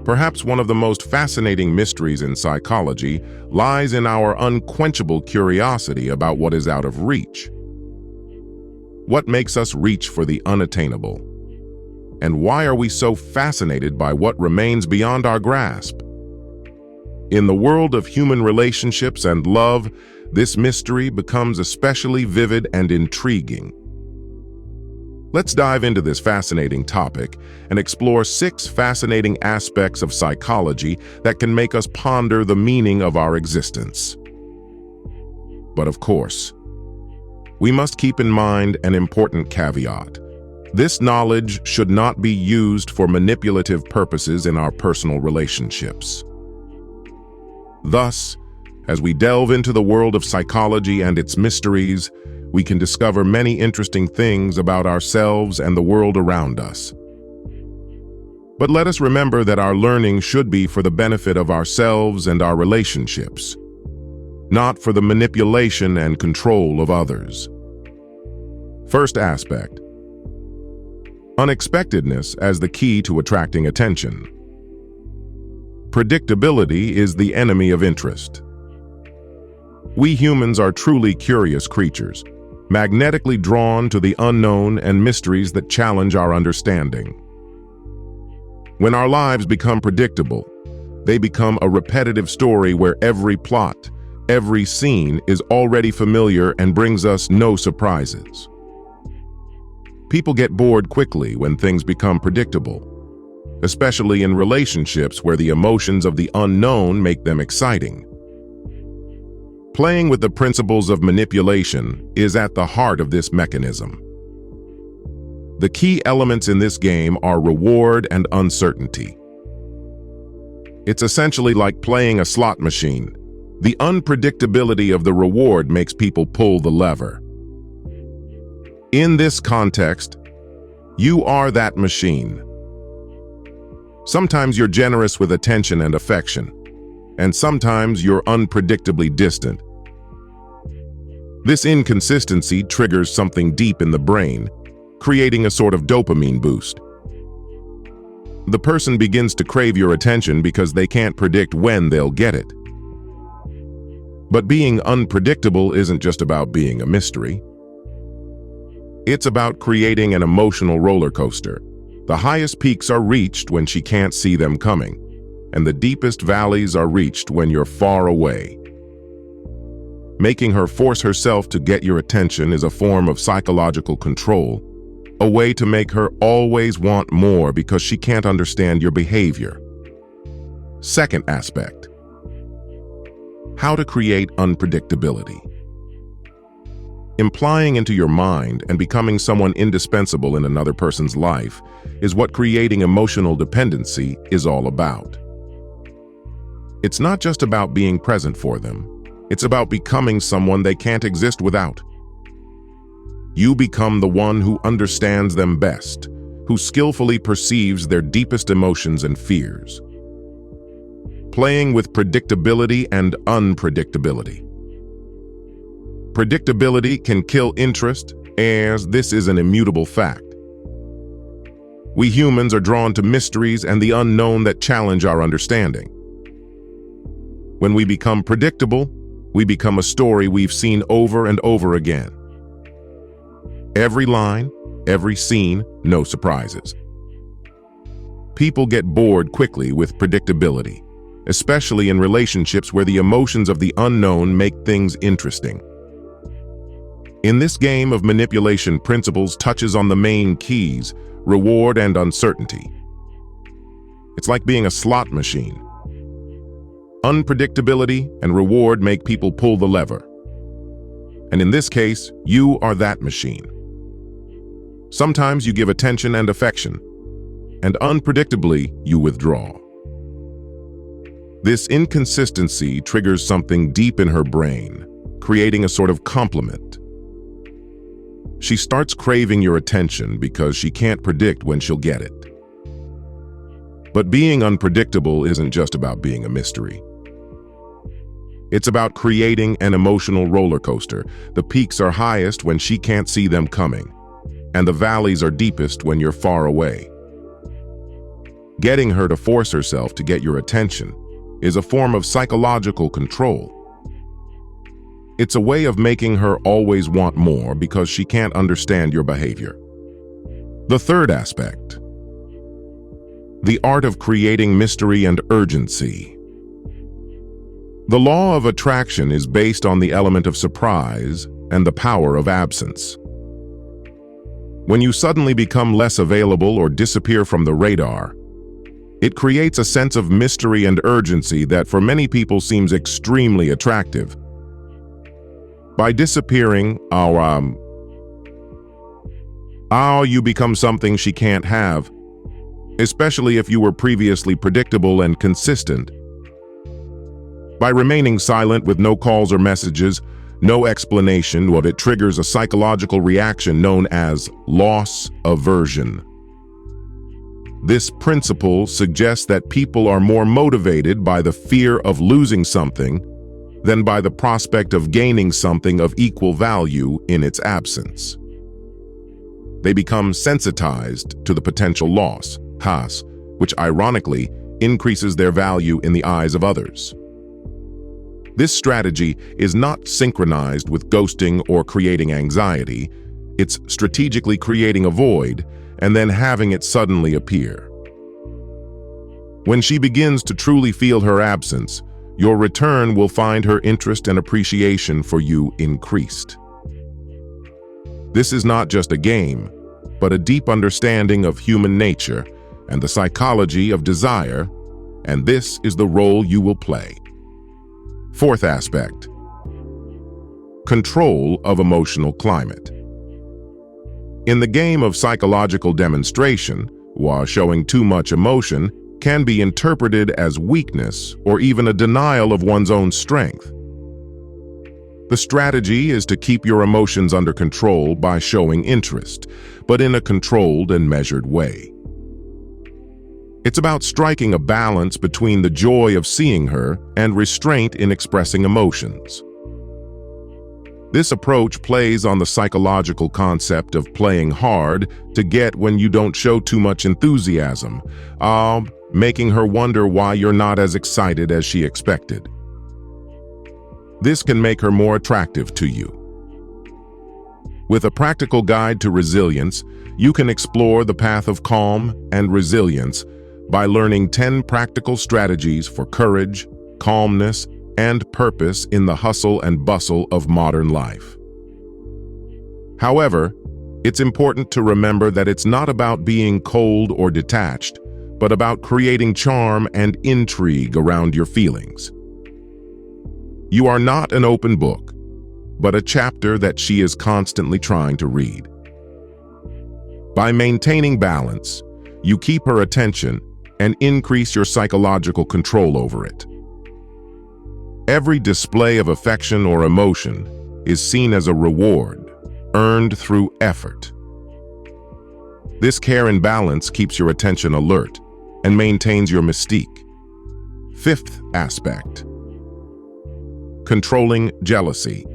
Perhaps one of the most fascinating mysteries in psychology lies in our unquenchable curiosity about what is out of reach. What makes us reach for the unattainable? And why are we so fascinated by what remains beyond our grasp? In the world of human relationships and love, this mystery becomes especially vivid and intriguing. Let's dive into this fascinating topic and explore 6 fascinating aspects of psychology that can make us ponder the meaning of our existence. But of course, we must keep in mind an important caveat. This knowledge should not be used for manipulative purposes in our personal relationships. Thus, as we delve into the world of psychology and its mysteries, we can discover many interesting things about ourselves and the world around us. But let us remember that our learning should be for the benefit of ourselves and our relationships, not for the manipulation and control of others. First aspect: unexpectedness as the key to attracting attention. Predictability is the enemy of interest. We humans are truly curious creatures, magnetically drawn to the unknown and mysteries that challenge our understanding. When our lives become predictable, they become a repetitive story where every plot, every scene is already familiar and brings us no surprises. People get bored quickly when things become predictable, especially in relationships where the emotions of the unknown make them exciting. Playing with the principles of manipulation is at the heart of this mechanism. The key elements in this game are reward and uncertainty. It's essentially like playing a slot machine. The unpredictability of the reward makes people pull the lever. In this context, you are that machine. Sometimes you're generous with attention and affection, and sometimes you're unpredictably distant. This inconsistency triggers something deep in the brain, creating a sort of dopamine boost. The person begins to crave your attention because they can't predict when they'll get it. But being unpredictable isn't just about being a mystery. It's about creating an emotional roller coaster. The highest peaks are reached when she can't see them coming, and the deepest valleys are reached when you're far away. Making her force herself to get your attention is a form of psychological control, a way to make her always want more because she can't understand your behavior. Second aspect: how to create unpredictability. Implying into your mind and becoming someone indispensable in another person's life is what creating emotional dependency is all about. It's not just about being present for them. It's about becoming someone they can't exist without. You become the one who understands them best, who skillfully perceives their deepest emotions and fears. Playing with predictability and unpredictability. Predictability can kill interest, as this is an immutable fact. We humans are drawn to mysteries and the unknown that challenge our understanding. When we become predictable, we become a story we've seen over and over again. Every line, every scene, no surprises. People get bored quickly with predictability, especially in relationships where the emotions of the unknown make things interesting. In this game of manipulation, principles touches on the main keys: reward and uncertainty. It's like being a slot machine. Unpredictability and reward make people pull the lever. And in this case, you are that machine. Sometimes you give attention and affection, and unpredictably, you withdraw. This inconsistency triggers something deep in her brain, creating a sort of complement. She starts craving your attention because she can't predict when she'll get it. But being unpredictable isn't just about being a mystery. It's about creating an emotional roller coaster. The peaks are highest when she can't see them coming, and the valleys are deepest when you're far away. Getting her to force herself to get your attention is a form of psychological control. It's a way of making her always want more because she can't understand your behavior. The third aspect, the art of creating mystery and urgency. The law of attraction is based on the element of surprise and the power of absence. When you suddenly become less available or disappear from the radar, it creates a sense of mystery and urgency that for many people seems extremely attractive. By disappearing, you become something she can't have, especially if you were previously predictable and consistent. By remaining silent with no calls or messages, no explanation, it triggers a psychological reaction known as loss aversion. This principle suggests that people are more motivated by the fear of losing something than by the prospect of gaining something of equal value in its absence. They become sensitized to the potential loss, which ironically increases their value in the eyes of others. This strategy is not synchronized with ghosting or creating anxiety. It's strategically creating a void and then having it suddenly appear. When she begins to truly feel her absence, your return will find her interest and appreciation for you increased. This is not just a game, but a deep understanding of human nature and the psychology of desire, and this is the role you will play. Fourth aspect, control of emotional climate. In the game of psychological demonstration, while showing too much emotion can be interpreted as weakness or even a denial of one's own strength. The strategy is to keep your emotions under control by showing interest, but in a controlled and measured way. It's about striking a balance between the joy of seeing her and restraint in expressing emotions. This approach plays on the psychological concept of playing hard to get when you don't show too much enthusiasm, making her wonder why you're not as excited as she expected. This can make her more attractive to you. With a practical guide to resilience, you can explore the path of calm and resilience by learning 10 practical strategies for courage, calmness, and purpose in the hustle and bustle of modern life. However, it's important to remember that it's not about being cold or detached, but about creating charm and intrigue around your feelings. You are not an open book, but a chapter that she is constantly trying to read. By maintaining balance, you keep her attention and increase your psychological control over it. Every display of affection or emotion is seen as a reward, earned through effort. This care and balance keeps your attention alert and maintains your mystique. Fifth aspect, controlling jealousy.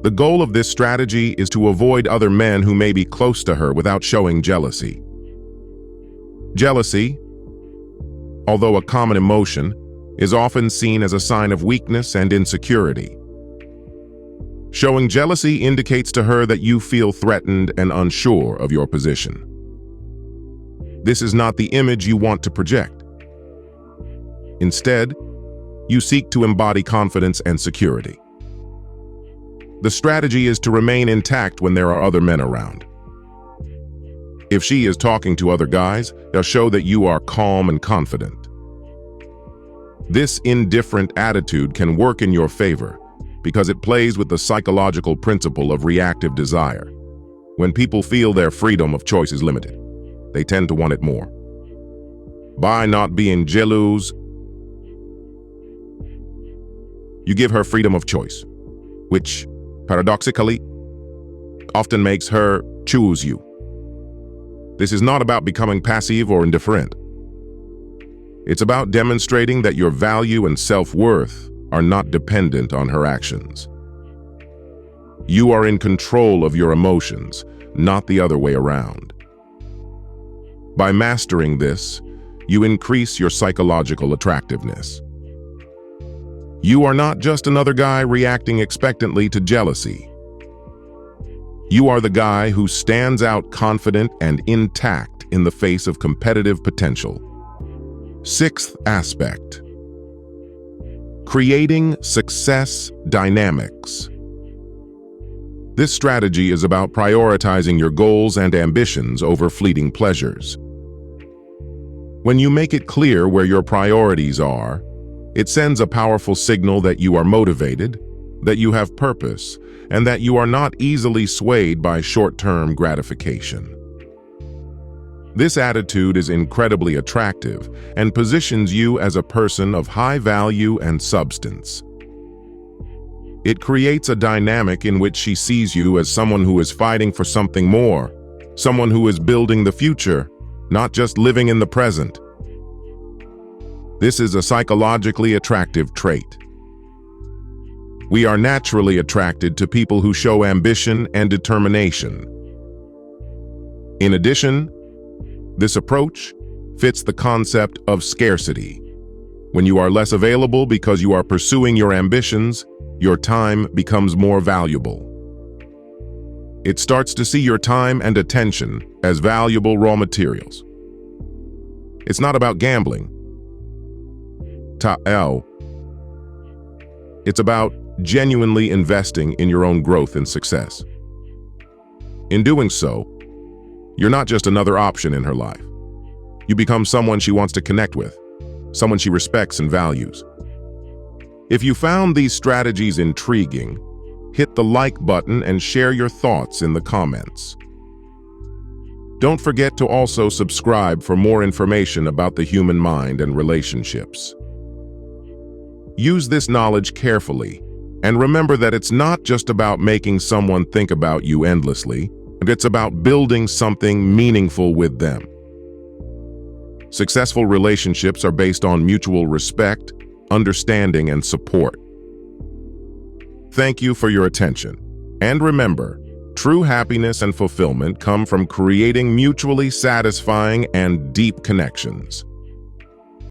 The goal of this strategy is to avoid other men who may be close to her without showing jealousy. Jealousy, although a common emotion, is often seen as a sign of weakness and insecurity. Showing jealousy indicates to her that you feel threatened and unsure of your position. This is not the image you want to project. Instead, you seek to embody confidence and security. The strategy is to remain intact when there are other men around. If she is talking to other guys, they'll show that you are calm and confident. This indifferent attitude can work in your favor because it plays with the psychological principle of reactive desire. When people feel their freedom of choice is limited, they tend to want it more. By not being jealous, you give her freedom of choice, which, paradoxically, often makes her choose you. This is not about becoming passive or indifferent. It's about demonstrating that your value and self-worth are not dependent on her actions. You are in control of your emotions, not the other way around. By mastering this, you increase your psychological attractiveness. You are not just another guy reacting expectantly to jealousy. You are the guy who stands out confident and intact in the face of competitive potential. Sixth aspect: creating success dynamics. This strategy is about prioritizing your goals and ambitions over fleeting pleasures. When you make it clear where your priorities are, it sends a powerful signal that you are motivated, that you have purpose, and that you are not easily swayed by short-term gratification. This attitude is incredibly attractive and positions you as a person of high value and substance. It creates a dynamic in which she sees you as someone who is fighting for something more, someone who is building the future, not just living in the present. This is a psychologically attractive trait. We are naturally attracted to people who show ambition and determination. In addition, this approach fits the concept of scarcity. When you are less available because you are pursuing your ambitions, your time becomes more valuable. It starts to see your time and attention as valuable raw materials. It's not about gambling. It's about genuinely investing in your own growth and success. In doing so, you're not just another option in her life. You become someone she wants to connect with, someone she respects and values. If you found these strategies intriguing, hit the like button and share your thoughts in the comments. Don't forget to also subscribe for more information about the human mind and relationships. Use this knowledge carefully, and remember that it's not just about making someone think about you endlessly, but it's about building something meaningful with them. Successful relationships are based on mutual respect, understanding, and support. Thank you for your attention. And remember, true happiness and fulfillment come from creating mutually satisfying and deep connections.